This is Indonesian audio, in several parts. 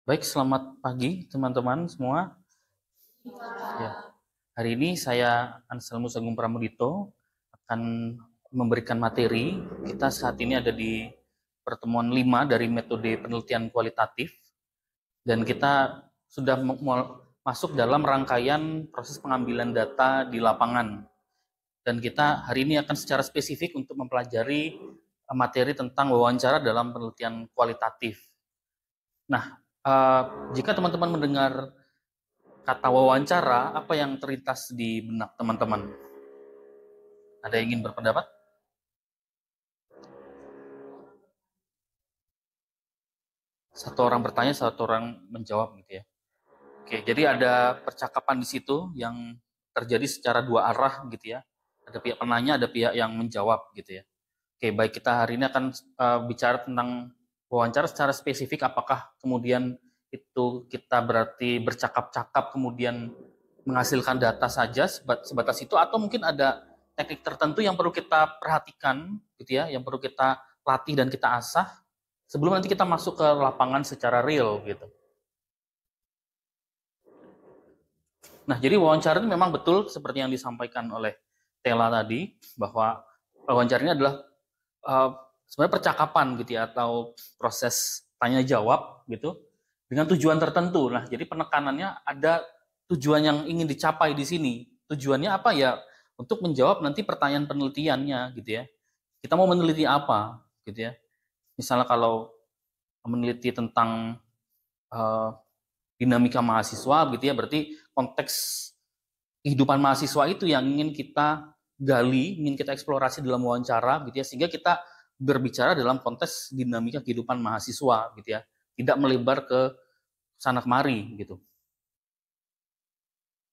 Baik, selamat pagi teman-teman semua. Ya, hari ini saya Anselmus Agung Pramudito akan memberikan materi. Kita saat ini ada di pertemuan 5 dari metode penelitian kualitatif dan kita sudah masuk dalam rangkaian proses pengambilan data di lapangan. Dan kita hari ini akan secara spesifik untuk mempelajari materi tentang wawancara dalam penelitian kualitatif. Nah, jika teman-teman mendengar kata wawancara, apa yang terlintas di benak teman-teman? Ada yang ingin berpendapat? Satu orang bertanya, satu orang menjawab gitu ya. Oke, jadi ada percakapan di situ yang terjadi secara dua arah gitu ya. Ada pihak penanya, ada pihak yang menjawab gitu ya. Oke, baik, kita hari ini akan bicara tentang wawancara secara spesifik. Apakah kemudian itu kita berarti bercakap-cakap kemudian menghasilkan data saja sebatas itu, atau mungkin ada teknik tertentu yang perlu kita perhatikan gitu ya, yang perlu kita latih dan kita asah sebelum nanti kita masuk ke lapangan secara real gitu. Nah, jadi wawancara ini memang betul seperti yang disampaikan oleh Tela tadi, bahwa wawancara ini adalah sebenarnya percakapan gitu ya, atau proses tanya jawab gitu dengan tujuan tertentu. Nah, jadi penekanannya ada tujuan yang ingin dicapai di sini. Tujuannya apa ya? Untuk menjawab nanti pertanyaan penelitiannya gitu ya. Kita mau meneliti apa gitu ya. Misalnya kalau meneliti tentang uh, dinamika mahasiswa gitu ya, berarti konteks kehidupan mahasiswa itu yang ingin kita gali, ingin kita eksplorasi dalam wawancara gitu ya, sehingga kita berbicara dalam konteks dinamika kehidupan mahasiswa gitu ya, tidak melebar ke sana kemari gitu.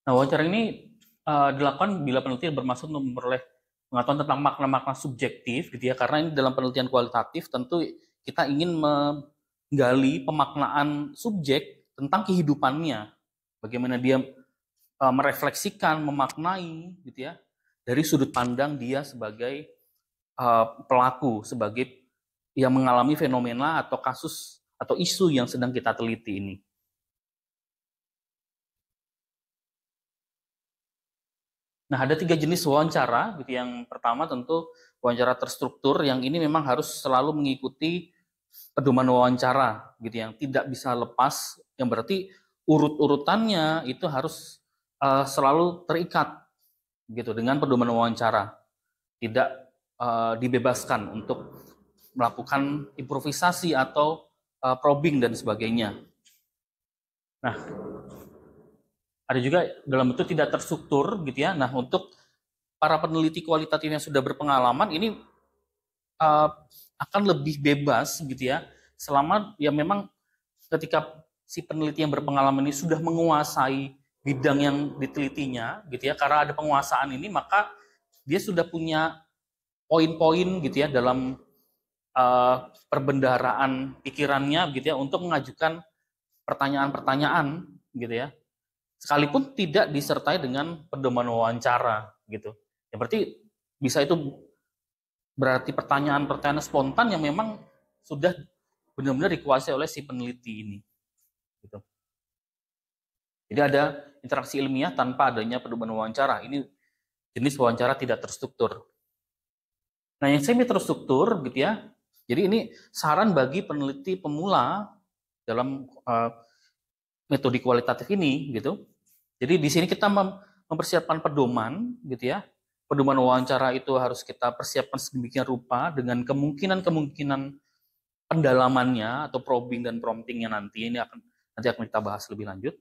Nah, wawancara ini dilakukan bila peneliti bermaksud untuk memperoleh pengetahuan tentang makna-makna subjektif gitu ya, karena ini dalam penelitian kualitatif tentu kita ingin menggali pemaknaan subjek tentang kehidupannya, bagaimana dia merefleksikan, memaknai gitu ya, dari sudut pandang dia sebagai pelaku, sebagai yang mengalami fenomena atau kasus atau isu yang sedang kita teliti ini. Nah, ada 3 jenis wawancara gitu. Yang pertama tentu wawancara terstruktur, yang ini memang harus selalu mengikuti pedoman wawancara gitu, yang tidak bisa lepas, yang berarti urut-urutannya itu harus selalu terikat gitu dengan pedoman wawancara, tidak dibebaskan untuk melakukan improvisasi atau probing dan sebagainya. Nah, ada juga dalam bentuk tidak terstruktur gitu ya. Nah, untuk para peneliti kualitatif yang sudah berpengalaman ini uh, akan lebih bebas gitu ya, selama ya memang ketika si peneliti yang berpengalaman ini sudah menguasai bidang yang ditelitinya gitu ya, karena ada penguasaan ini maka dia sudah punya poin-poin gitu ya dalam perbendaharaan pikirannya gitu ya, untuk mengajukan pertanyaan-pertanyaan gitu ya, sekalipun tidak disertai dengan pedoman wawancara gitu ya. Berarti bisa itu berarti pertanyaan-pertanyaan spontan yang memang sudah benar-benar dikuasai oleh si peneliti ini gitu. Jadi ada interaksi ilmiah tanpa adanya pedoman wawancara. Ini jenis wawancara tidak terstruktur. Nah, yang semi terstruktur gitu ya, jadi ini saran bagi peneliti pemula dalam metode kualitatif ini gitu. Jadi di sini kita mempersiapkan pedoman gitu ya. Pedoman wawancara itu harus kita persiapkan sedemikian rupa dengan kemungkinan-kemungkinan pendalamannya atau probing dan promptingnya nanti akan kita bahas lebih lanjut.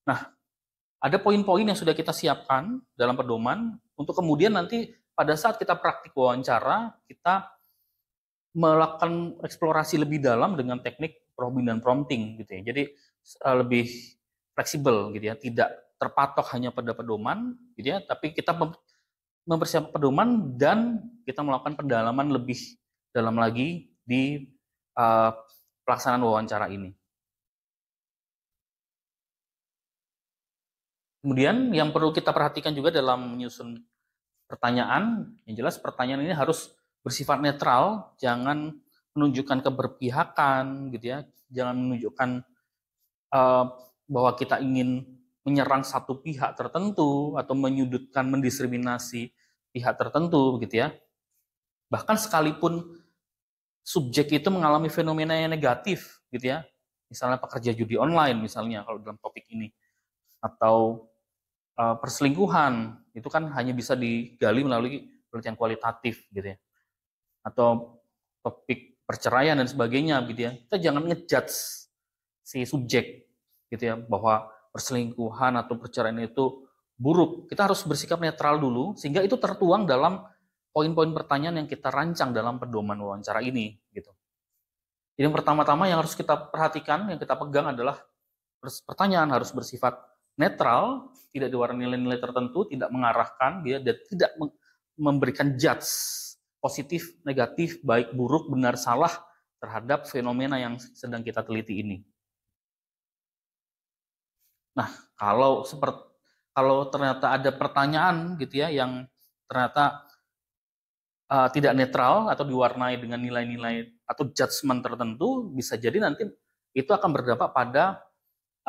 Nah, ada poin-poin yang sudah kita siapkan dalam pedoman untuk kemudian nanti pada saat kita praktik wawancara, kita melakukan eksplorasi lebih dalam dengan teknik probing dan prompting gitu ya. Jadi lebih fleksibel gitu ya, tidak terpatok hanya pada pedoman gitu ya, tapi kita mempersiapkan pedoman dan kita melakukan pendalaman lebih dalam lagi di pelaksanaan wawancara ini. Kemudian yang perlu kita perhatikan juga dalam menyusun pertanyaan, yang jelas pertanyaan ini harus bersifat netral, jangan menunjukkan keberpihakan gitu ya, jangan menunjukkan uh, bahwa kita ingin menyerang satu pihak tertentu atau menyudutkan, mendiskriminasi pihak tertentu, begitu ya. Bahkan sekalipun subjek itu mengalami fenomena yang negatif, gitu ya. Misalnya pekerja judi online, misalnya kalau dalam topik ini, atau perselingkuhan, itu kan hanya bisa digali melalui penelitian kualitatif, gitu ya. Atau topik perceraian dan sebagainya, gitu ya. Kita jangan ngejudge si subjek, gitu ya, bahwa perselingkuhan atau perceraian itu buruk. Kita harus bersikap netral dulu, sehingga itu tertuang dalam poin-poin pertanyaan yang kita rancang dalam pedoman wawancara ini, gitu. Jadi yang pertama-tama yang harus kita perhatikan, yang kita pegang adalah pertanyaan harus bersifat netral, tidak diwarnai nilai-nilai tertentu, tidak mengarahkan dia, dan tidak memberikan judge positif, negatif, baik, buruk, benar, salah terhadap fenomena yang sedang kita teliti ini. Nah, kalau ternyata ada pertanyaan gitu ya yang ternyata tidak netral atau diwarnai dengan nilai-nilai atau judgement tertentu, bisa jadi nanti itu akan berdampak pada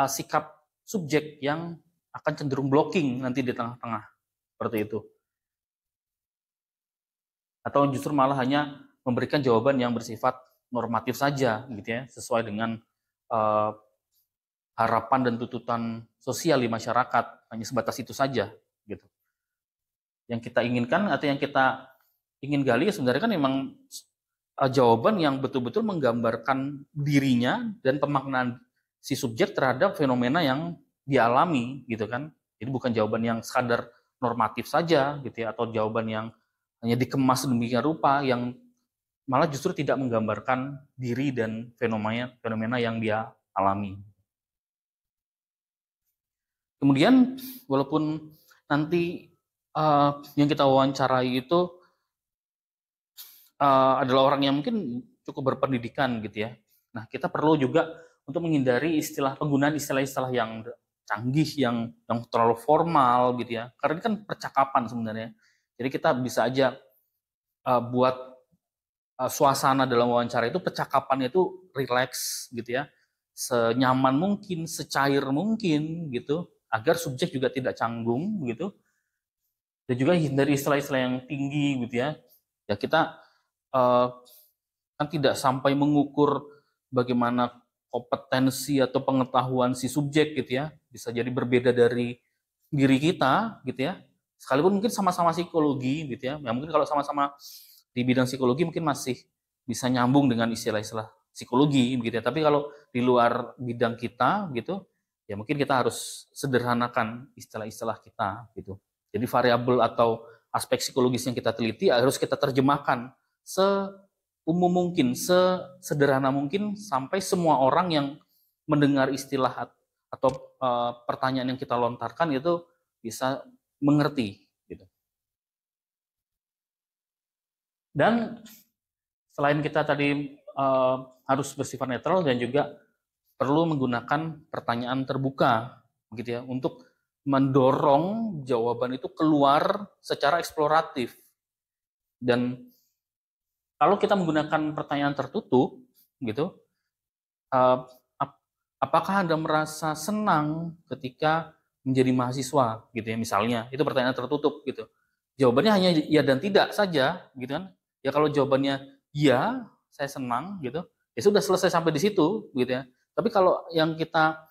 sikap subjek yang akan cenderung blocking nanti di tengah-tengah, seperti itu. Atau justru malah hanya memberikan jawaban yang bersifat normatif saja, gitu ya, sesuai dengan harapan dan tuntutan sosial di masyarakat, hanya sebatas itu saja, gitu. Yang kita inginkan atau yang kita ingin gali sebenarnya kan memang jawaban yang betul-betul menggambarkan dirinya dan pemaknaan si subjek terhadap fenomena yang dialami, gitu kan. Jadi bukan jawaban yang sekadar normatif saja, gitu ya, atau jawaban yang hanya dikemas demikian rupa yang malah justru tidak menggambarkan diri dan fenomena yang dia alami. Kemudian walaupun nanti yang kita wawancarai itu adalah orang yang mungkin cukup berpendidikan, gitu ya. Nah, kita perlu juga untuk menghindari penggunaan istilah-istilah yang canggih, yang terlalu formal, gitu ya. Karena ini kan percakapan sebenarnya. Jadi kita bisa aja buat suasana dalam wawancara itu, percakapannya itu rileks, gitu ya. Senyaman mungkin, secair mungkin, gitu, agar subjek juga tidak canggung, gitu. Dan juga hindari istilah-istilah yang tinggi, gitu ya. Ya kita kan tidak sampai mengukur bagaimana kompetensi atau pengetahuan si subjek, gitu ya. Bisa jadi berbeda dari diri kita, gitu ya. Sekalipun mungkin sama-sama psikologi, gitu ya. Ya mungkin kalau sama-sama di bidang psikologi mungkin masih bisa nyambung dengan istilah-istilah psikologi, gitu ya. Tapi kalau di luar bidang kita, gitu, ya mungkin kita harus sederhanakan istilah-istilah kita, gitu. Jadi variabel atau aspek psikologis yang kita teliti harus kita terjemahkan seumum mungkin, sesederhana mungkin, sampai semua orang yang mendengar istilah atau pertanyaan yang kita lontarkan itu bisa mengerti, gitu. Dan selain kita tadi harus bersifat netral, dan juga perlu menggunakan pertanyaan terbuka, gitu ya, untuk mendorong jawaban itu keluar secara eksploratif. Dan kalau kita menggunakan pertanyaan tertutup, gitu, apakah Anda merasa senang ketika menjadi mahasiswa, gitu ya, misalnya, itu pertanyaan tertutup, gitu. Jawabannya hanya ya dan tidak saja, gitu kan. Ya kalau jawabannya ya, saya senang, gitu, ya sudah selesai sampai di situ, gitu ya. Tapi kalau yang kita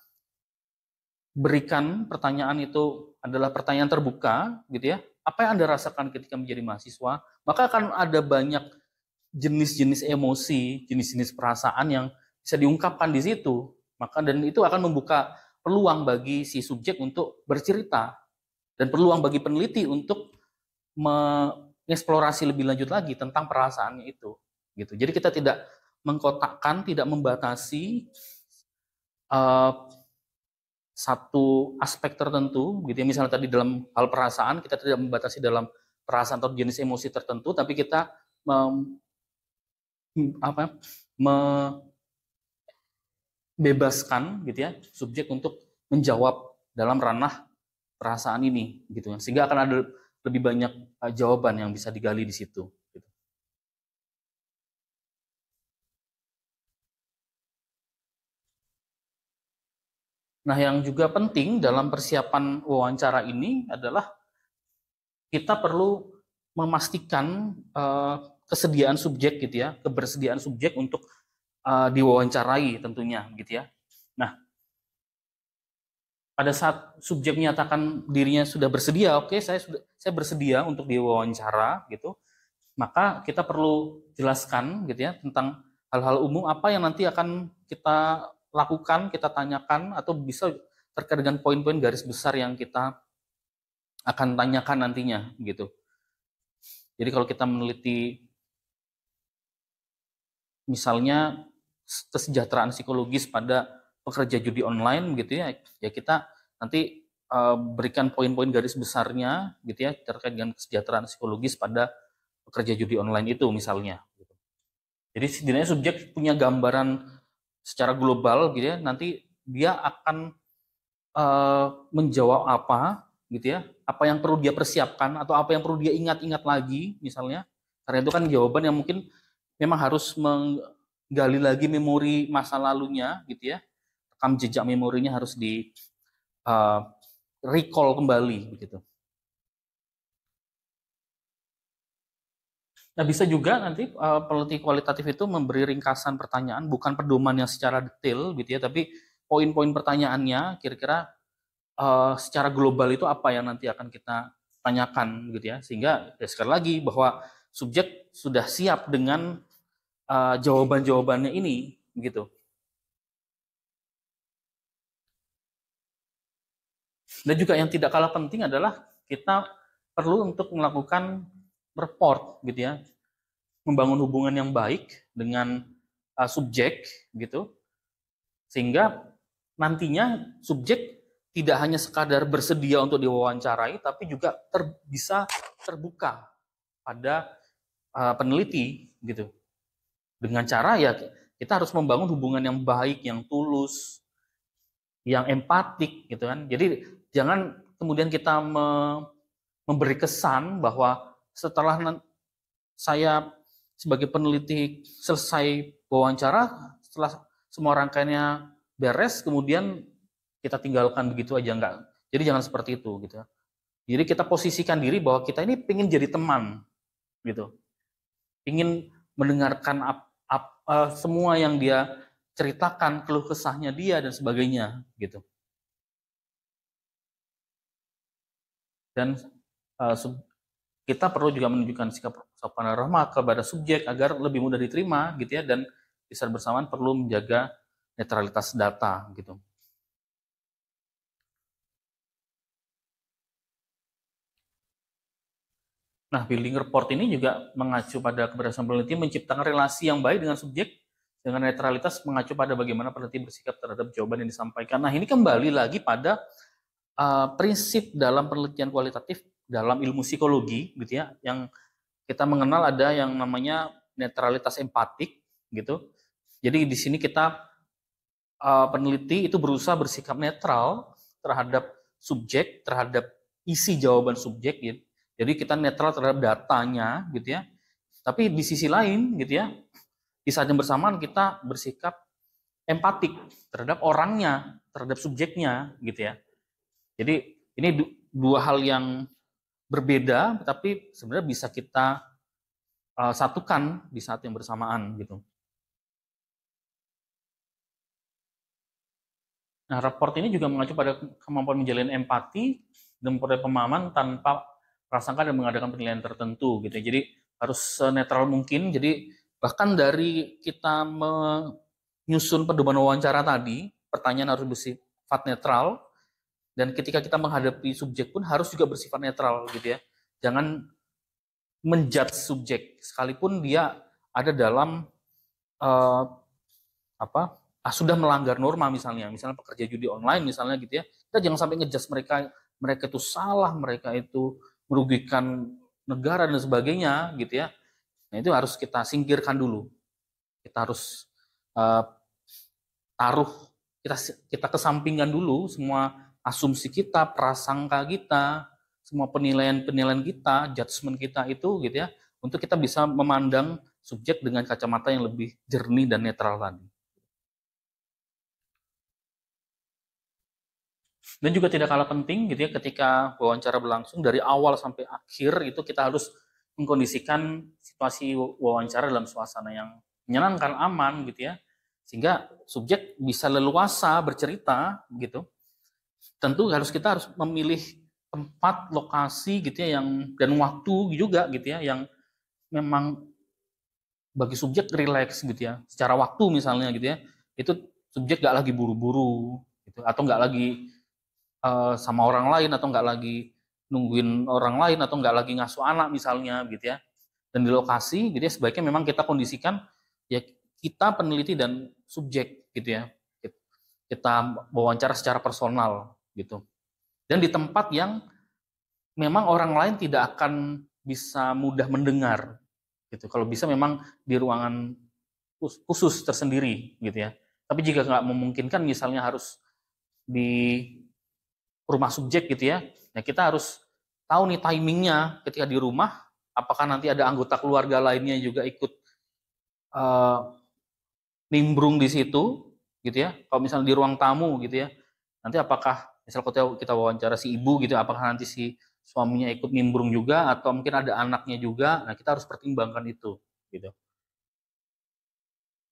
berikan pertanyaan itu adalah pertanyaan terbuka, gitu ya, apa yang Anda rasakan ketika menjadi mahasiswa, maka akan ada banyak jenis-jenis emosi, jenis-jenis perasaan yang bisa diungkapkan di situ. Maka dan itu akan membuka peluang bagi si subjek untuk bercerita, dan peluang bagi peneliti untuk mengeksplorasi lebih lanjut lagi tentang perasaannya itu, gitu. Jadi kita tidak mengkotakkan, tidak membatasi satu aspek tertentu, gitu ya. Misalnya tadi dalam hal perasaan, kita tidak membatasi dalam perasaan atau jenis emosi tertentu, tapi kita membebaskan, gitu ya, subjek untuk menjawab dalam ranah perasaan ini, gitu ya. Sehingga akan ada lebih banyak jawaban yang bisa digali di situ, gitu. Nah, yang juga penting dalam persiapan wawancara ini adalah kita perlu memastikan kesediaan subjek gitu ya, kebersediaan subjek untuk diwawancarai tentunya gitu ya. Nah, pada saat subjek menyatakan dirinya sudah bersedia, oke, saya bersedia untuk diwawancara gitu, maka kita perlu jelaskan gitu ya tentang hal-hal umum apa yang nanti akan kita lakukan, kita tanyakan, atau bisa terkait dengan poin-poin garis besar yang kita akan tanyakan nantinya gitu. Jadi kalau kita meneliti misalnya kesejahteraan psikologis pada pekerja judi online gitu ya, ya kita nanti berikan poin-poin garis besarnya gitu ya terkait dengan kesejahteraan psikologis pada pekerja judi online itu misalnya. Jadi setidaknya subjek punya gambaran secara global gitu ya, nanti dia akan menjawab apa gitu ya, apa yang perlu dia persiapkan atau apa yang perlu dia ingat-ingat lagi misalnya. Karena itu kan jawaban yang mungkin memang harus menggali lagi memori masa lalunya gitu ya. Rekam jejak memorinya harus di recall kembali begitu. Nah, bisa juga nanti peneliti kualitatif itu memberi ringkasan pertanyaan, bukan pedoman yang secara detail gitu ya, tapi poin-poin pertanyaannya kira-kira secara global itu apa yang nanti akan kita tanyakan gitu ya, sehingga ya sekali lagi bahwa subjek sudah siap dengan jawaban-jawabannya ini gitu. Dan juga yang tidak kalah penting adalah kita perlu untuk melakukan report gitu ya, membangun hubungan yang baik dengan subjek gitu, sehingga nantinya subjek tidak hanya sekadar bersedia untuk diwawancarai, tapi juga bisa terbuka pada peneliti gitu. Dengan cara ya kita harus membangun hubungan yang baik, yang tulus, yang empatik gitu kan. Jadi jangan kemudian kita memberi kesan bahwa setelah saya sebagai peneliti selesai wawancara, setelah semua rangkaiannya beres, kemudian kita tinggalkan begitu aja, enggak. Jadi jangan seperti itu gitu. Jadi kita posisikan diri bahwa kita ini ingin jadi teman gitu, ingin mendengarkan semua yang dia ceritakan, keluh kesahnya dia dan sebagainya gitu. Dan kita perlu juga menunjukkan sikap sopan ramah kepada subjek agar lebih mudah diterima gitu ya, dan bisa bersamaan perlu menjaga netralitas data gitu. Nah, building report ini juga mengacu pada keberhasilan peneliti menciptakan relasi yang baik dengan subjek, dengan netralitas mengacu pada bagaimana peneliti bersikap terhadap jawaban yang disampaikan. Nah, ini kembali lagi pada prinsip dalam penelitian kualitatif dalam ilmu psikologi gitu ya, yang kita mengenal ada yang namanya netralitas empatik gitu. Jadi di sini kita peneliti itu berusaha bersikap netral terhadap subjek, terhadap isi jawaban subjek gitu. Jadi kita netral terhadap datanya gitu ya. Tapi di sisi lain gitu ya, di saat yang bersamaan kita bersikap empatik terhadap orangnya, terhadap subjeknya gitu ya. Jadi ini dua hal yang berbeda, tapi sebenarnya bisa kita satukan di saat yang bersamaan gitu. Nah, raport ini juga mengacu pada kemampuan menjalin empati dan memperoleh pemahaman tanpa prasangka dan mengadakan penilaian tertentu gitu. Jadi harus senetral mungkin. Jadi bahkan dari kita menyusun pedoman wawancara tadi, pertanyaan harus bersifat netral, dan ketika kita menghadapi subjek pun harus juga bersifat netral gitu ya. Jangan menjudge subjek sekalipun dia ada dalam uh, apa sudah melanggar norma, misalnya pekerja judi online misalnya gitu ya, kita jangan sampai ngejudge mereka itu salah, mereka itu merugikan negara dan sebagainya gitu ya. Nah, itu harus kita singkirkan dulu, kita harus uh, taruh kita kesampingkan dulu semua asumsi kita, prasangka kita, semua penilaian kita, judgement kita itu gitu ya, untuk kita bisa memandang subjek dengan kacamata yang lebih jernih dan netral tadi. Dan juga tidak kalah penting gitu ya, ketika wawancara berlangsung dari awal sampai akhir itu kita harus mengkondisikan situasi wawancara dalam suasana yang menyenangkan, aman gitu ya, sehingga subjek bisa leluasa bercerita gitu. Tentu kita harus memilih tempat, lokasi gitu ya, yang dan waktu juga gitu ya, yang memang bagi subjek rileks gitu ya. Secara waktu misalnya gitu ya, itu subjek nggak lagi buru-buru gitu, atau nggak lagi sama orang lain, atau nggak lagi nungguin orang lain, atau nggak lagi ngasuh anak misalnya gitu ya. Dan di lokasi gitu ya, sebaiknya memang kita kondisikan ya, kita peneliti dan subjek gitu ya, kita wawancara secara personal gitu, dan di tempat yang memang orang lain tidak akan bisa mudah mendengar gitu. Kalau bisa memang di ruangan khusus tersendiri gitu ya. Tapi jika nggak memungkinkan, misalnya harus di rumah subjek gitu ya, ya kita harus tahu nih timingnya ketika di rumah, apakah nanti ada anggota keluarga lainnya juga ikut uh, nimbrung di situ gitu ya. Kalau misalnya di ruang tamu gitu ya, nanti apakah misal kita wawancara si ibu gitu, apakah nanti si suaminya ikut nimbrung juga, atau mungkin ada anaknya juga. Nah, kita harus pertimbangkan itu gitu.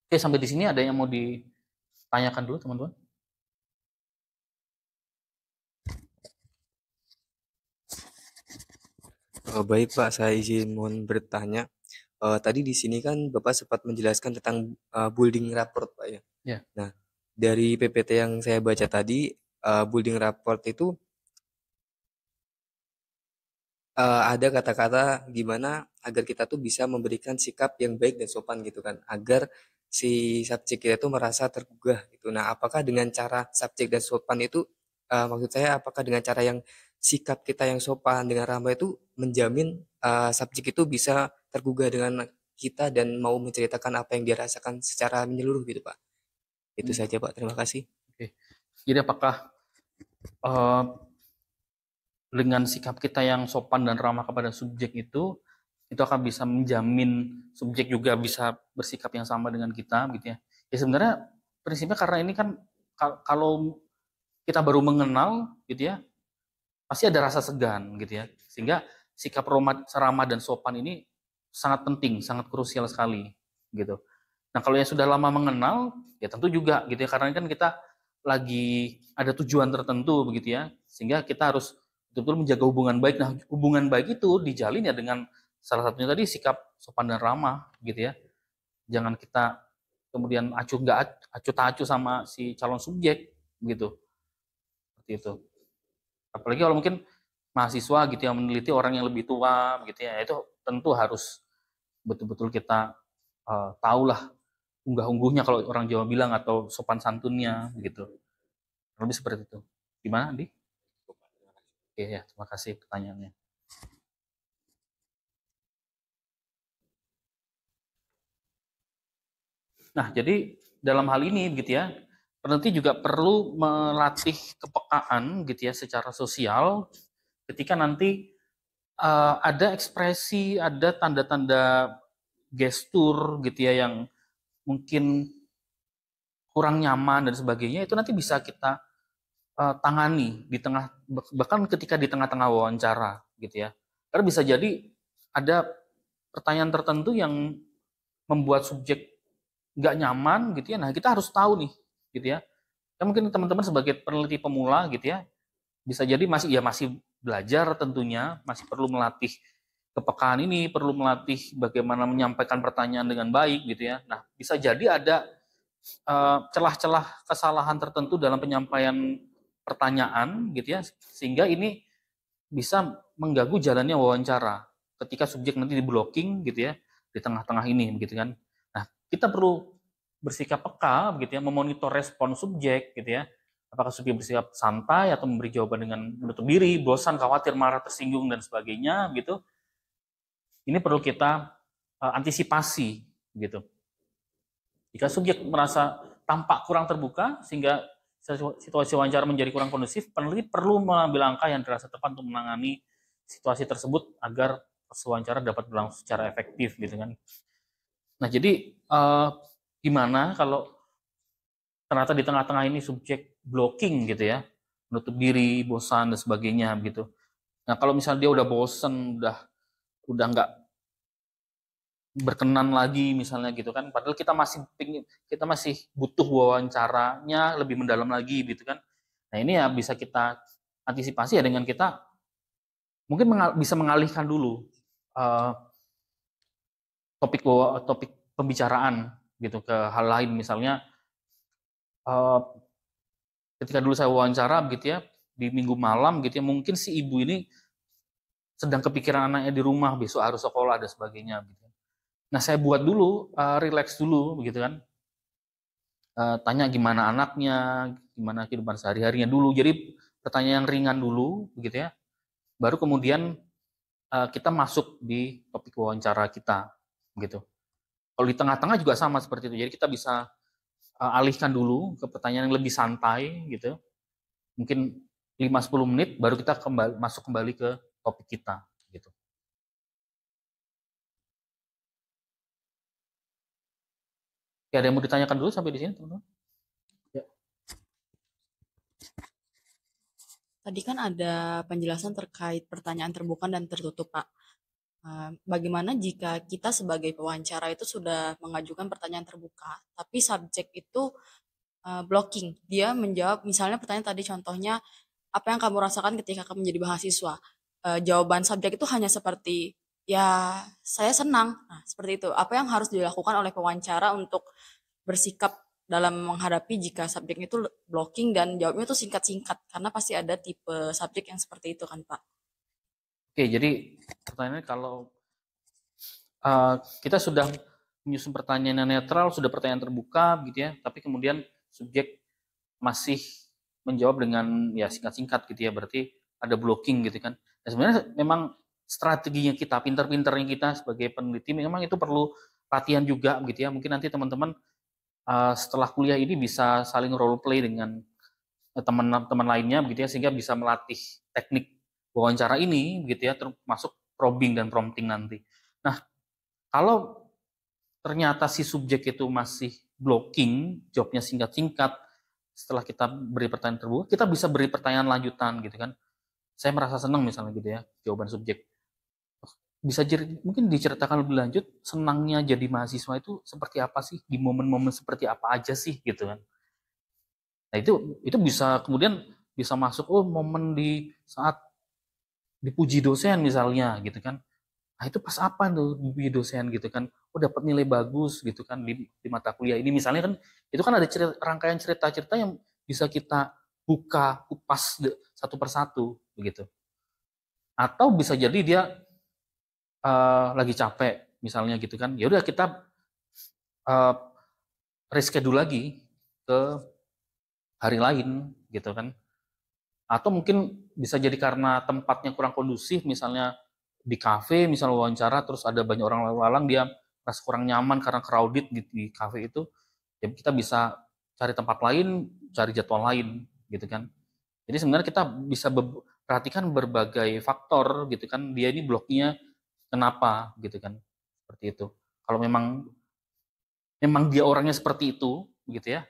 Oke, sampai di sini ada yang mau ditanyakan dulu teman-teman? Baik Pak, saya izin mohon bertanya. Tadi di sini kan Bapak sempat menjelaskan tentang building rapport Pak ya. Ya. Nah, dari PPT yang saya baca tadi, building rapport itu ada kata-kata gimana agar kita tuh bisa memberikan sikap yang baik dan sopan gitu kan, agar si subjek kita itu merasa tergugah gitu. Nah, apakah dengan cara subjek dan sopan itu, maksud saya apakah dengan cara yang sikap kita yang sopan dengan ramah itu menjamin subjek itu bisa tergugah dengan kita dan mau menceritakan apa yang dia rasakan secara menyeluruh gitu Pak. Itu Hmm. saja Pak, terima kasih. Oke. Jadi apakah uh, dengan sikap kita yang sopan dan ramah kepada subjek itu akan bisa menjamin subjek juga bisa bersikap yang sama dengan kita gitu ya. Ya sebenarnya prinsipnya karena ini kan kalau kita baru mengenal gitu ya, pasti ada rasa segan gitu ya. Sehingga sikap ramah dan sopan ini sangat penting, sangat krusial sekali gitu. Nah, kalau yang sudah lama mengenal, ya tentu juga gitu ya, karena kan kita lagi ada tujuan tertentu begitu ya, sehingga kita harus betul-betul menjaga hubungan baik. Nah, hubungan baik itu dijalin ya dengan salah satunya tadi sikap sopan dan ramah gitu ya. Jangan kita kemudian acuh tak acuh sama si calon subjek gitu, seperti itu. Apalagi kalau mungkin mahasiswa gitu yang meneliti orang yang lebih tua gitu ya, itu tentu harus betul-betul kita tahulah unggah-ungguhnya, kalau orang Jawa bilang, atau sopan santunnya gitu. Lebih seperti itu. Gimana, Andi? Oke ya, terima kasih pertanyaannya. Nah, jadi dalam hal ini gitu ya, peneliti juga perlu melatih kepekaan gitu ya secara sosial ketika nanti ada ekspresi, ada tanda-tanda gestur gitu ya yang mungkin kurang nyaman dan sebagainya, itu nanti bisa kita tangani di tengah, bahkan ketika di tengah-tengah wawancara gitu ya. Karena bisa jadi ada pertanyaan tertentu yang membuat subjek nggak nyaman gitu ya. Nah, kita harus tahu nih gitu ya. Ya mungkin teman-teman sebagai peneliti pemula gitu ya, bisa jadi masih belajar tentunya, masih perlu melatih kepekaan ini, perlu melatih bagaimana menyampaikan pertanyaan dengan baik gitu ya. Nah, bisa jadi ada celah-celah kesalahan tertentu dalam penyampaian pertanyaan gitu ya, sehingga ini bisa mengganggu jalannya wawancara ketika subjek nanti di blocking gitu ya di tengah-tengah ini begitu kan. Nah, kita perlu bersikap peka begitu ya, memonitor respon subjek gitu ya. Apakah subjek bersikap santai atau memberi jawaban dengan menutup diri, bosan, khawatir, marah, tersinggung dan sebagainya gitu. Ini perlu kita antisipasi gitu. Jika subjek merasa tampak kurang terbuka sehingga situasi wawancara menjadi kurang kondusif, peneliti perlu mengambil langkah yang dirasa tepat untuk menangani situasi tersebut agar wawancara dapat berlangsung secara efektif gitu kan. Nah, jadi gimana kalau ternyata di tengah-tengah ini subjek blocking gitu ya, menutup diri, bosan dan sebagainya gitu. Nah, kalau misalnya dia udah bosan, udah nggak berkenan lagi misalnya gitu kan, padahal kita masih butuh wawancaranya lebih mendalam lagi gitu kan. Nah, ini ya bisa kita antisipasi ya dengan kita mungkin bisa mengalihkan dulu uh, topik pembicaraan gitu ke hal lain, misalnya uh, ketika dulu saya wawancara gitu ya di minggu malam gitu ya, mungkin si ibu ini sedang kepikiran anaknya di rumah, besok harus sekolah dan sebagainya gitu. Nah, saya buat dulu relax dulu begitu kan. Tanya gimana anaknya, gimana kehidupan sehari-harinya dulu. Jadi pertanyaan yang ringan dulu begitu ya. Baru kemudian kita masuk di topik wawancara kita gitu. Kalau di tengah-tengah juga sama seperti itu. Jadi kita bisa alihkan dulu ke pertanyaan yang lebih santai gitu. Mungkin 5-10 menit baru kita masuk kembali ke topik kita gitu. Ya, ada yang mau ditanyakan dulu sampai di sini, teman-teman? Ya. Tadi kan ada penjelasan terkait pertanyaan terbuka dan tertutup, Pak. Bagaimana jika kita sebagai pewawancara itu sudah mengajukan pertanyaan terbuka, tapi subjek itu blocking. Dia menjawab, misalnya pertanyaan tadi contohnya, apa yang kamu rasakan ketika kamu menjadi mahasiswa? Jawaban subjek itu hanya seperti, ya saya senang. Nah, seperti itu. Apa yang harus dilakukan oleh pewawancara untuk bersikap dalam menghadapi jika subjeknya itu blocking dan jawabnya itu singkat-singkat? Karena pasti ada tipe subjek yang seperti itu kan, Pak. Oke, jadi pertanyaannya kalau kita sudah menyusun pertanyaan yang netral, sudah pertanyaan terbuka gitu ya, tapi kemudian subjek masih menjawab dengan ya singkat-singkat gitu ya, berarti ada blocking gitu kan. Nah, sebenarnya memang strateginya kita, pinter-pinternya kita sebagai peneliti memang itu perlu latihan juga gitu ya. Mungkin nanti teman-teman setelah kuliah ini bisa saling role play dengan teman-teman lainnya begitu ya, sehingga bisa melatih teknik wawancara ini gitu ya, termasuk probing dan prompting nanti. Nah, kalau ternyata si subjek itu masih blocking, jawabnya singkat-singkat, setelah kita beri pertanyaan terbuka, kita bisa beri pertanyaan lanjutan gitu kan. Saya merasa senang misalnya gitu ya, jawaban subjek. Bisa mungkin diceritakan lebih lanjut, senangnya jadi mahasiswa itu seperti apa sih, di momen-momen seperti apa aja sih gitu kan. Nah, itu bisa kemudian bisa masuk, oh momen di saat dipuji dosen misalnya gitu kan. Nah, itu pas apa tuh dipuji dosen gitu kan. Oh, dapat nilai bagus gitu kan di mata kuliah ini misalnya kan. Itu kan ada rangkaian cerita-cerita yang bisa kita buka, kupas satu persatu begitu. Atau bisa jadi dia lagi capek misalnya gitu kan. Ya udah kita reschedule lagi ke hari lain gitu kan. Atau mungkin bisa jadi karena tempatnya kurang kondusif, misalnya di kafe, misalnya wawancara, terus ada banyak orang lalu-lalang, dia merasa kurang nyaman karena crowded di kafe itu, ya kita bisa cari tempat lain, cari jadwal lain, gitu kan. Jadi sebenarnya kita bisa perhatikan berbagai faktor, gitu kan, dia ini bloknya kenapa, gitu kan, seperti itu. Kalau memang dia orangnya seperti itu, gitu ya,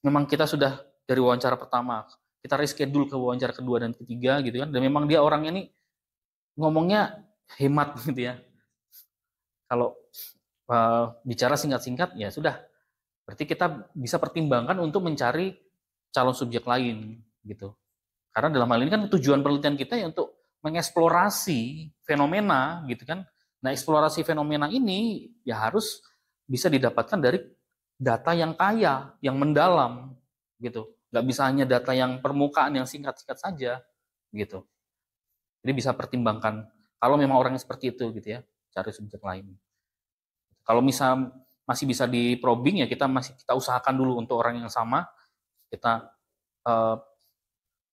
memang kita sudah dari wawancara pertama, kita reschedule ke wawancara kedua dan ketiga gitu kan, dan memang dia orangnya ini ngomongnya hemat gitu ya. Kalau bicara singkat-singkat ya sudah, berarti kita bisa pertimbangkan untuk mencari calon subjek lain gitu. Karena dalam hal ini kan tujuan penelitian kita ya untuk mengeksplorasi fenomena gitu kan. Nah, eksplorasi fenomena ini ya harus bisa didapatkan dari data yang kaya, yang mendalam gitu. Nggak bisa hanya data yang permukaan yang singkat-singkat saja gitu. Jadi bisa pertimbangkan kalau memang orangnya seperti itu gitu ya, cari subjek lain. Kalau misal masih bisa di probing ya kita usahakan dulu untuk orang yang sama, kita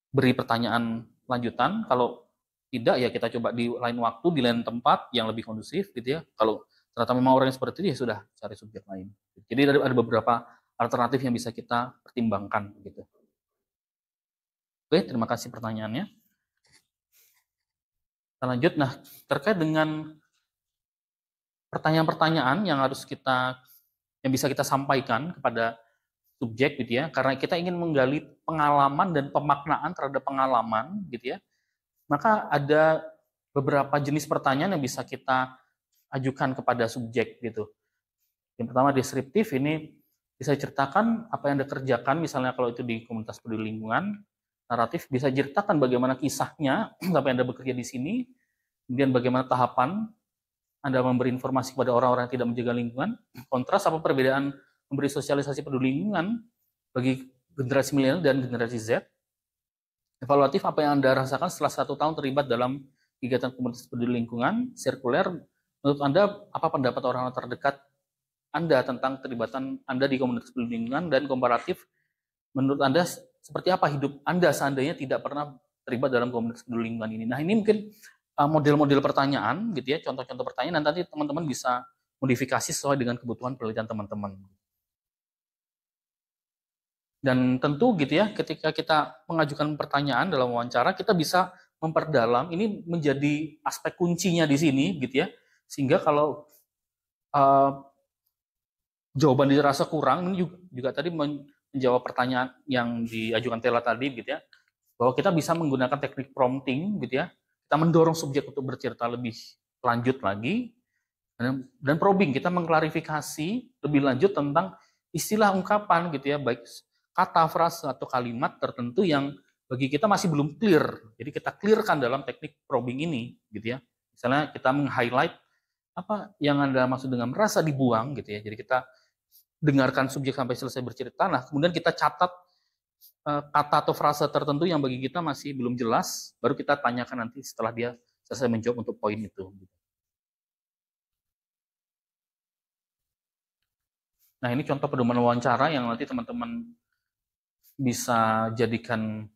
beri pertanyaan lanjutan. Kalau tidak ya kita coba di lain waktu, di lain tempat yang lebih kondusif gitu ya. Kalau ternyata memang orang yang seperti itu ya sudah cari subjek lain. Jadi ada beberapa alternatif yang bisa kita pertimbangkan gitu. Oke, terima kasih pertanyaannya. Kita lanjut. Nah, terkait dengan pertanyaan-pertanyaan yang bisa kita sampaikan kepada subjek gitu ya, karena kita ingin menggali pengalaman dan pemaknaan terhadap pengalaman gitu ya, maka ada beberapa jenis pertanyaan yang bisa kita ajukan kepada subjek gitu. Yang pertama deskriptif, ini bisa ceritakan apa yang Anda kerjakan, misalnya kalau itu di komunitas peduli lingkungan. Naratif bisa ceritakan bagaimana kisahnya sampai Anda bekerja di sini, kemudian bagaimana tahapan Anda memberi informasi kepada orang-orang yang tidak menjaga lingkungan. Kontras, apa perbedaan memberi sosialisasi peduli lingkungan bagi generasi milenial dan generasi Z. Evaluatif, apa yang Anda rasakan setelah 1 tahun terlibat dalam kegiatan komunitas peduli lingkungan. Sirkuler, menurut Anda apa pendapat orang-orang terdekat Anda tentang keterlibatan Anda di komunitas peduli lingkungan. Dan komparatif, menurut Anda seperti apa hidup Anda seandainya tidak pernah terlibat dalam komunitas peduli lingkungan ini. Nah, ini mungkin model-model pertanyaan gitu ya, contoh-contoh pertanyaan, dan nanti teman-teman bisa modifikasi sesuai dengan kebutuhan penelitian teman-teman. Dan tentu gitu ya, ketika kita mengajukan pertanyaan dalam wawancara, kita bisa memperdalam, ini menjadi aspek kuncinya di sini gitu ya, sehingga kalau jawaban dirasa kurang, ini juga tadi menjawab pertanyaan yang diajukan Tela tadi gitu ya, bahwa kita bisa menggunakan teknik prompting gitu ya, kita mendorong subjek untuk bercerita lebih lanjut lagi, dan probing, kita mengklarifikasi lebih lanjut tentang istilah ungkapan gitu ya, baik kata, frase, atau kalimat tertentu yang bagi kita masih belum clear. Jadi kita clearkan dalam teknik probing ini gitu ya. Misalnya kita meng-highlight apa yang Anda maksud dengan merasa dibuang gitu ya. Jadi kita dengarkan subjek sampai selesai bercerita, nah kemudian kita catat kata atau frase tertentu yang bagi kita masih belum jelas, baru kita tanyakan nanti setelah dia selesai menjawab untuk poin itu. Nah, ini contoh pedoman wawancara yang nanti teman-teman bisa jadikan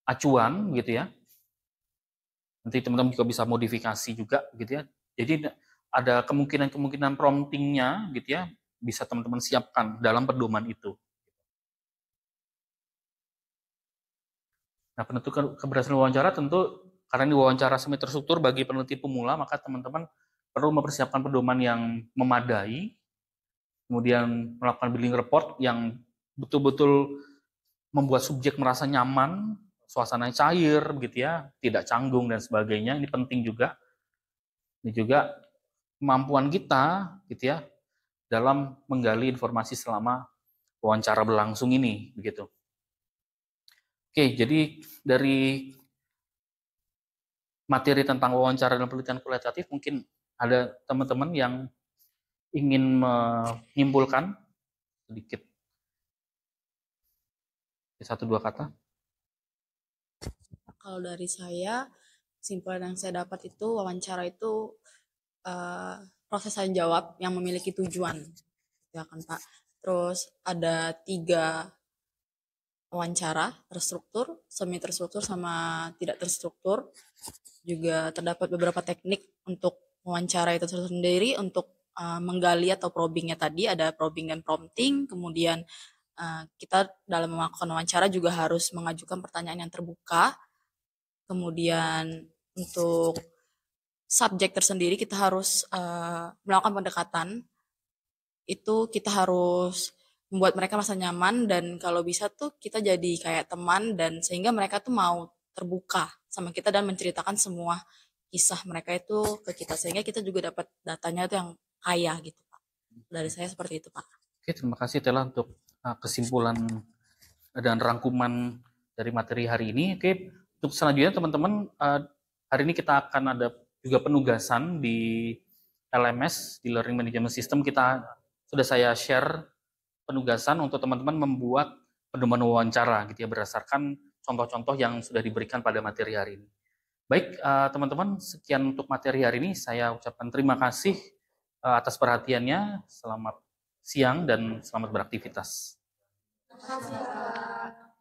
acuan gitu ya. Nanti teman-teman juga bisa modifikasi juga gitu ya. Jadi ada kemungkinan-kemungkinan promptingnya gitu ya, bisa teman-teman siapkan dalam pedoman itu. Nah, penentu keberhasilan wawancara tentu karena ini wawancara semi terstruktur bagi peneliti pemula, maka teman-teman perlu mempersiapkan pedoman yang memadai, kemudian melakukan building report yang betul-betul membuat subjek merasa nyaman, suasana cair gitu ya, tidak canggung dan sebagainya. Ini penting juga. Ini juga kemampuan kita gitu ya dalam menggali informasi selama wawancara berlangsung ini begitu. Oke, jadi dari materi tentang wawancara dan penelitian kualitatif, mungkin ada teman-teman yang ingin menyimpulkan sedikit 1-2 kata. Kalau dari saya, kesimpulan yang saya dapat itu wawancara itu proses tanya jawab yang memiliki tujuan, ya kan Pak. Terus ada 3 wawancara, terstruktur, semi terstruktur, sama tidak terstruktur. Juga terdapat beberapa teknik untuk wawancara itu sendiri, untuk menggali atau probingnya tadi, ada probing dan prompting. Kemudian kita dalam melakukan wawancara juga harus mengajukan pertanyaan yang terbuka. Kemudian untuk subjek tersendiri kita harus melakukan pendekatan. Itu kita harus membuat mereka merasa nyaman, dan kalau bisa tuh kita jadi kayak teman, dan sehingga mereka tuh mau terbuka sama kita dan menceritakan semua kisah mereka itu ke kita, sehingga kita juga dapat datanya itu yang kaya gitu Pak. Dari saya seperti itu Pak. Oke, terima kasih Tela untuk kesimpulan dan rangkuman dari materi hari ini. Oke, untuk selanjutnya teman-teman, hari ini kita akan ada juga penugasan di LMS, di Learning Management System. Kita sudah saya share penugasan untuk teman-teman membuat pedoman wawancara gitu ya, berdasarkan contoh-contoh yang sudah diberikan pada materi hari ini. Baik, teman-teman, sekian untuk materi hari ini. Saya ucapkan terima kasih atas perhatiannya. Selamat siang dan selamat beraktivitas. Terima kasih.